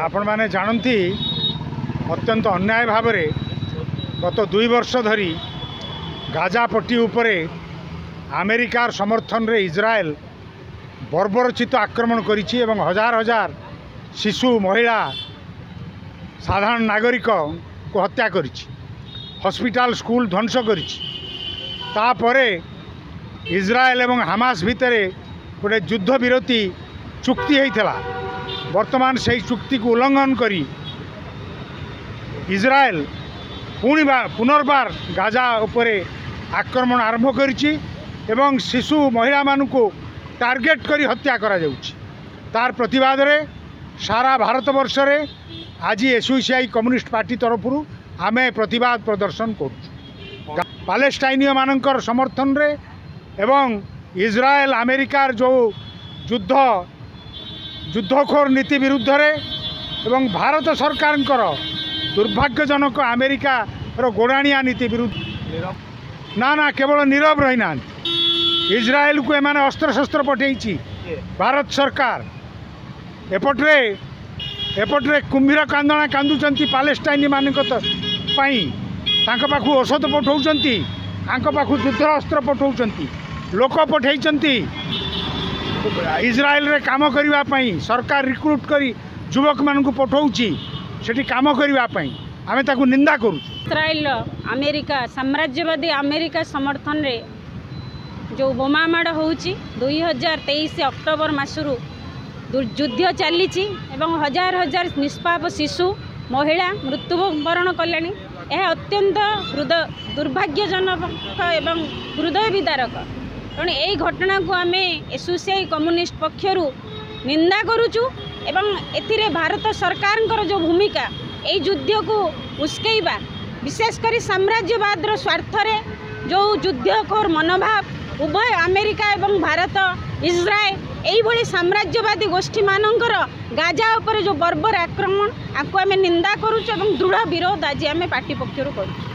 आपण माने जानती अत्यंत अन्याय भाव में गत 2 वर्ष धरी गाजा पट्टी उपरे अमेरिकार समर्थन रे इजराइल बर्बरचित आक्रमण करिछि एवं हजार हजार शिशु महिला साधारण नागरिक को हत्या करिछि, हॉस्पिटल स्कूल ध्वंस करिछि। तापरे इजराइल एवं हमास भितर गोटे युद्ध विरति चुक्ति होता, वर्तमान से चुक्ति को उल्लंघन करी इजराइल पुनर्बार गाजा उपरे आक्रमण आरंभ करिछि एवं शिशु महिला मानू टार्गेट करी हत्या करा जाउछि। तार प्रतिवाद रे सारा भारत वर्ष रे आज एसयूसीआई कम्युनिस्ट पार्टी तरफ आमे प्रतिवाद प्रदर्शन करूँ पालेस्टाइनिय मानकर समर्थन रे एवं इजराइल अमेरिकार जो युद्धखोर नीति विरुद्ध रे एवं भारत सरकार दुर्भाग्यजनक अमेरिका गोड़ाणिया नीति विरुद्ध ना केवल नीरव रही ना इजराइल को एमाने अस्त्र शस्त्र पठेइछि भारत सरकार। एपट्रे कुंभीर कांदणा कांदुचंती पालेस्टाइनी मानक पाखु औषध पठाउचंती, पाखु युद्ध अस्त्र पठाउचंती, लोक पठाइचंती इजराइल रे काम करिवा पई सरकार रिक्रूट करी युवक मानकु पठाउची सेठी काम करिवा पई आमे ताकु निंदा करू। इजराइल अमेरिका साम्राज्यवादी अमेरिका समर्थन रे जो बोमा माड़ होउची 2023 अक्टोबर मासरू युद्ध चली एवं हजार हजार निष्पाप शिशु महिला मृत्युवरण कले। यह अत्यंत दुर्भाग्यजनक एवं हृदय विदारक। तेणु यही घटना को आम एसोसिएट कम्युनिस्ट पक्षरु निंदा करुचु एवं एथिरे भारत सरकार जो भूमिका यही युद्ध को उस्केइबा विशेषकर साम्राज्यवाद स्वार्थ रे जो युद्धखोर मनोभाव उभय अमेरिका एवं भारत इजराइल यही साम्राज्यवादी गोष्ठी मानकर गाजा उपर जो बर्बर आक्रमण आपको आम निंदा करुचु एवं दृढ़ विरोध आज आम पार्टी पक्षरु करूँ।